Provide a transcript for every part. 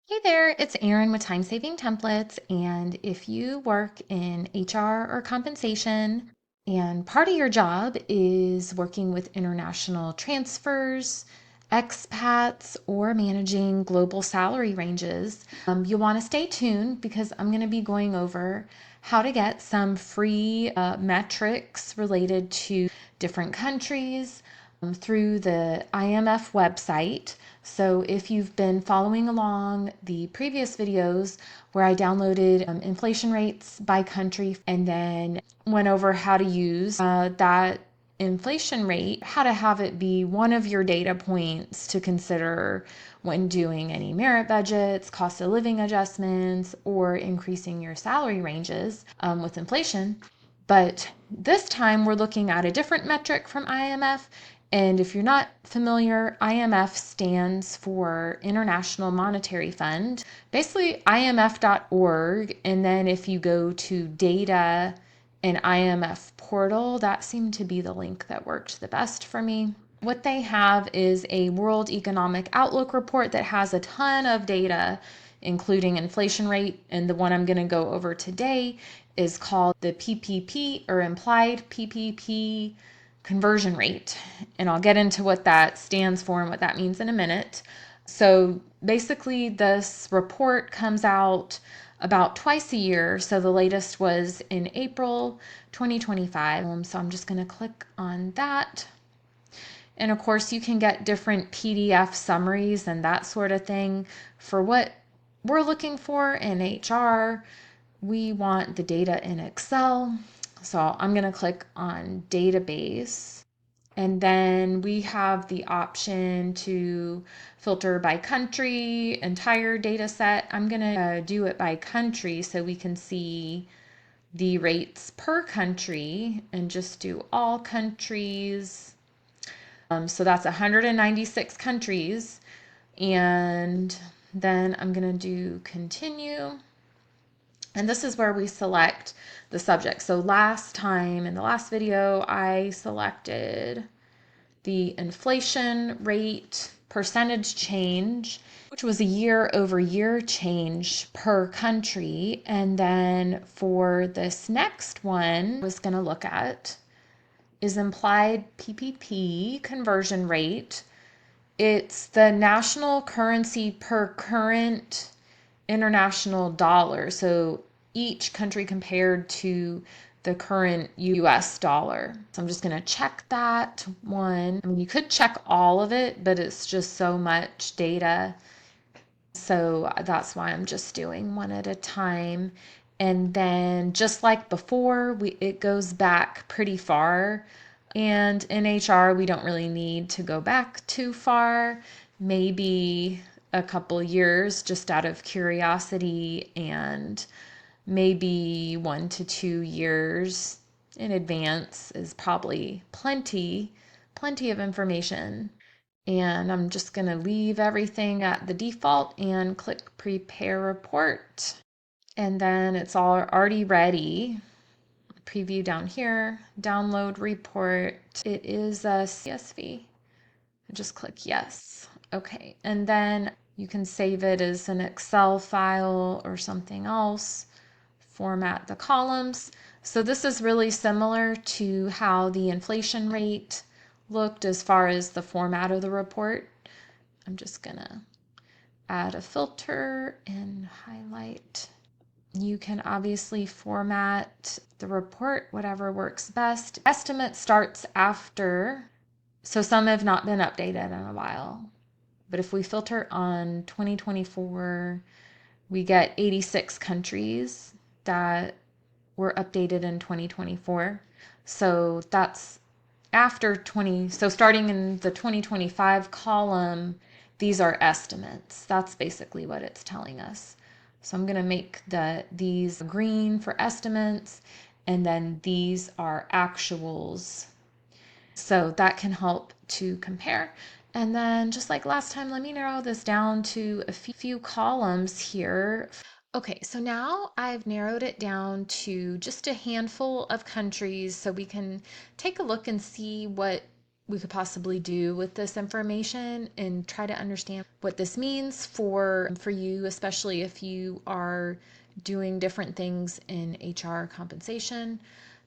Hey there, it's Erin with Time Saving Templates. And if you work in HR or compensation, and part of your job is working with international transfers, expats, or managing global salary ranges, you'll want to stay tuned because I'm going to be going over how to get some free metrics related to different countries through the IMF website. So if you've been following along the previous videos where I downloaded inflation rates by country and then went over how to use that inflation rate, how to have it be one of your data points to consider when doing any merit budgets, cost of living adjustments, or increasing your salary ranges with inflation. But this time we're looking at a different metric from IMF. And if you're not familiar, IMF stands for International Monetary Fund, basically IMF.org. And then if you go to data and IMF portal, that seemed to be the link that worked the best for me. What they have is a World Economic Outlook report that has a ton of data, including inflation rate. And the one I'm going to go over today is called the PPP or implied PPP conversion rate. And I'll get into what that stands for and what that means in a minute. So basically, this report comes out about twice a year. So the latest was in April 2025. So I'm just going to click on that. And of course, you can get different PDF summaries and that sort of thing. For what we're looking for in HR, we want the data in Excel. So I'm going to click on database. And then we have the option to filter by country, entire data set. I'm going to do it by country so we can see the rates per country and just do all countries. So that's 196 countries. And then I'm going to do continue. And this is where we select the subject. So last time in the last video, I selected the inflation rate percentage change, which was a year over year change per country. And then for this next one, I was going to look at is implied PPP conversion rate. It's the national currency per current international dollar. So each country compared to the current US dollar. So I'm just going to check that one. I mean, you could check all of it, but it's just so much data. So that's why I'm just doing one at a time. And then just like before, it goes back pretty far. And in HR, we don't really need to go back too far, maybe a couple years just out of curiosity, and maybe 1 to 2 years in advance is probably plenty of information. And I'm just going to leave everything at the default and click prepare report. And then it's all already ready. Preview down here, download report. It is a CSV. Just click yes. Okay. And then you can save it as an Excel file or something else. Format the columns. So this is really similar to how the inflation rate looked as far as the format of the report. I'm just gonna add a filter and highlight. You can obviously format the report, whatever works best. Estimate starts after, so some have not been updated in a while. But if we filter on 2024, we get 86 countries that were updated in 2024. So that's after 20, so starting in the 2025 column, these are estimates. That's basically what it's telling us. So I'm going to make these green for estimates, and then these are actuals. So that can help to compare. And then just like last time, let me narrow this down to a few columns here. Okay, so now I've narrowed it down to just a handful of countries so we can take a look and see what we could possibly do with this information and try to understand what this means for you, especially if you are doing different things in HR compensation.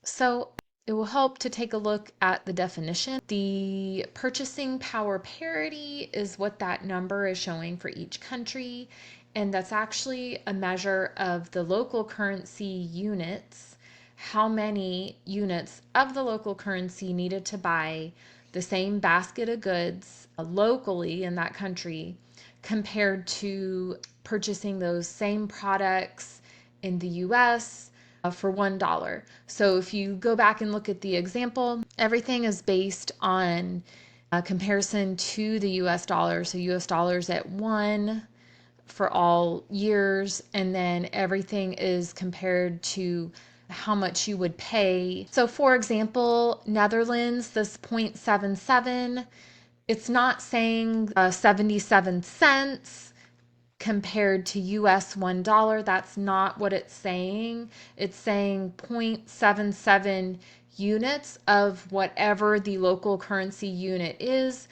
So it will help to take a look at the definition. The purchasing power parity is what that number is showing for each country, and that's actually a measure of the local currency units, how many units of the local currency needed to buy the same basket of goods locally in that country compared to purchasing those same products in the US for $1. So if you go back and look at the example, everything is based on a comparison to the US dollar. So US dollars at 1 for all years, and then everything is compared to how much you would pay. So for example, Netherlands, this 0.77, it's not saying 77 cents compared to US $1. That's not what it's saying. It's saying 0.77 units of whatever the local currency unit is.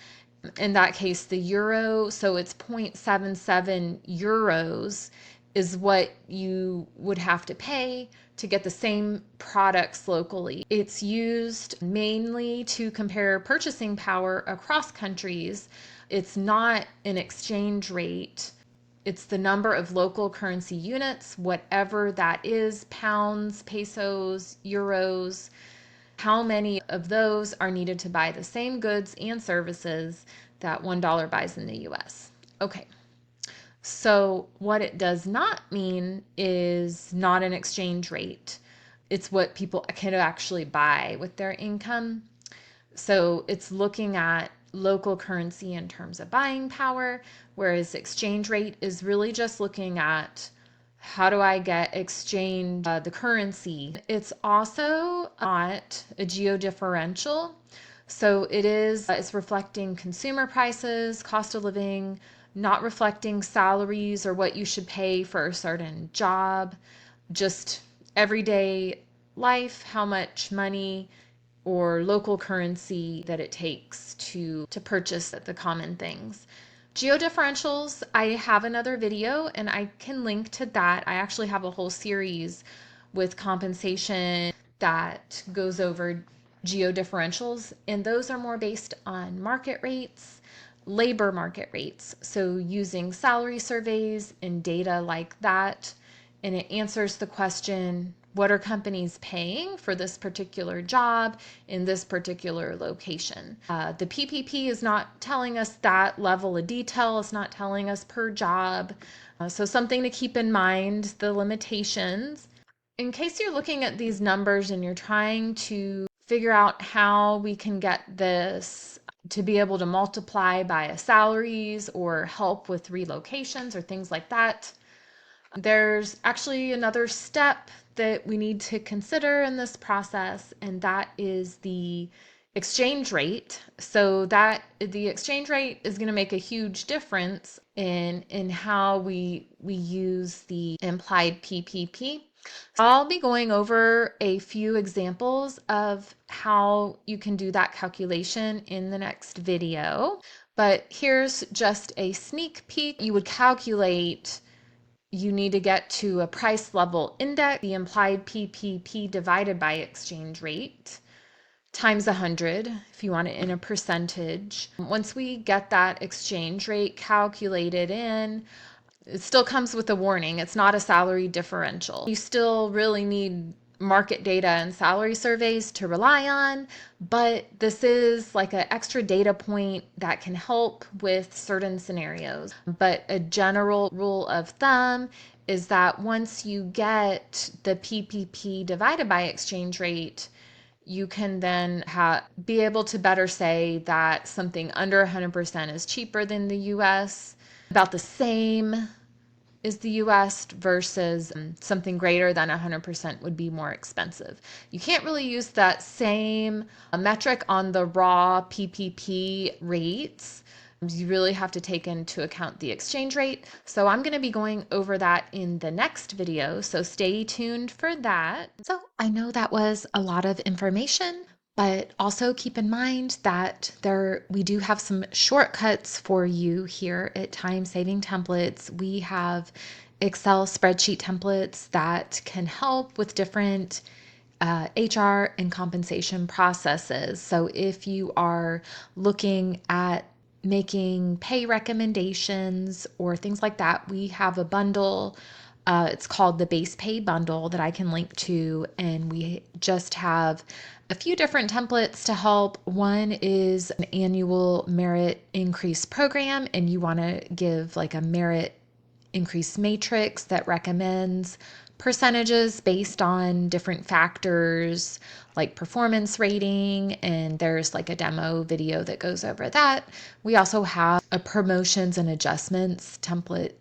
In that case, the euro. So it's 0.77 euros is what you would have to pay to get the same products locally. It's used mainly to compare purchasing power across countries. It's not an exchange rate. It's the number of local currency units, whatever that is, pounds, pesos, euros, how many of those are needed to buy the same goods and services that $1 buys in the US. Okay. So what it does not mean is not an exchange rate. It's what people can actually buy with their income. So it's looking at local currency in terms of buying power, whereas exchange rate is really just looking at how do I get exchange the currency. It's also not a geodifferential. So it's reflecting consumer prices, cost of living, not reflecting salaries or what you should pay for a certain job, just everyday life, how much money or local currency that it takes to purchase the common things. Geodifferentials, I have another video and I can link to that. I actually have a whole series with compensation that goes over geodifferentials, and those are more based on market rates, labor market rates. So using salary surveys and data like that, and it answers the question, what are companies paying for this particular job in this particular location? The PPP is not telling us that level of detail. It's not telling us per job. So something to keep in mind, the limitations. In case you're looking at these numbers and you're trying to figure out how we can get this to be able to multiply by salaries or help with relocations or things like that, there's actually another step that we need to consider in this process, and that is the exchange rate. So that the exchange rate is going to make a huge difference in how we use the implied PPP. I'll be going over a few examples of how you can do that calculation in the next video, but here's just a sneak peek. You would calculate, you need to get to a price level index, the implied PPP divided by exchange rate, times 100 if you want it in a percentage. Once we get that exchange rate calculated in, it still comes with a warning. It's not a salary differential. You still really need market data and salary surveys to rely on, but this is like an extra data point that can help with certain scenarios. But a general rule of thumb is that once you get the PPP divided by exchange rate, you can then be able to better say that something under 100% is cheaper than the US, about the same is the US, versus something greater than 100% would be more expensive. You can't really use that same metric on the raw PPP rates. You really have to take into account the exchange rate. So I'm going to be going over that in the next video, so stay tuned for that. So I know that was a lot of information, But also keep in mind that we do have some shortcuts for you here at Time Saving Templates. We have Excel spreadsheet templates that can help with different HR and compensation processes. So if you are looking at making pay recommendations or things like that, we have a bundle. It's called the Base Pay Bundle that I can link to, and we just have a few different templates to help. One is an annual merit increase program, and you want to give like a merit increase matrix that recommends percentages based on different factors like performance rating, and there's like a demo video that goes over that. We also have a promotions and adjustments template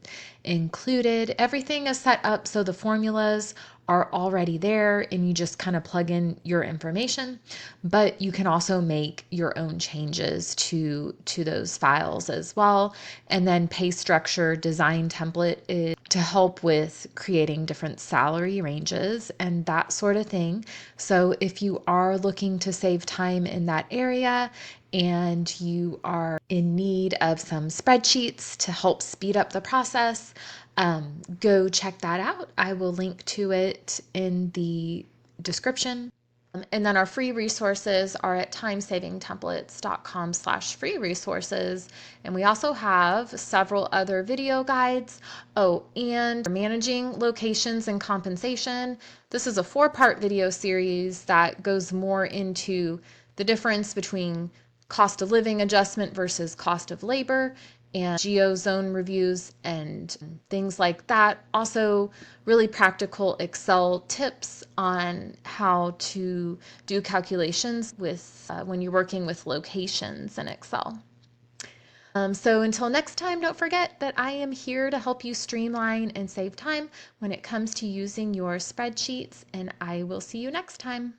included. Everything is set up so the formulas are already there and you just kind of plug in your information, but you can also make your own changes to those files as well. And then pay structure design template is to help with creating different salary ranges and that sort of thing. So if you are looking to save time in that area and you are in need of some spreadsheets to help speed up the process, go check that out. I will link to it in the description. And then our free resources are at timesavingtemplates.com/free resources. And we also have several other video guides. Oh, and managing locations and compensation. This is a 4-part video series that goes more into the difference between cost of living adjustment versus cost of labor and geo zone reviews and things like that. Also, really practical Excel tips on how to do calculations with when you're working with locations in Excel. So until next time, don't forget that I am here to help you streamline and save time when it comes to using your spreadsheets, and I will see you next time.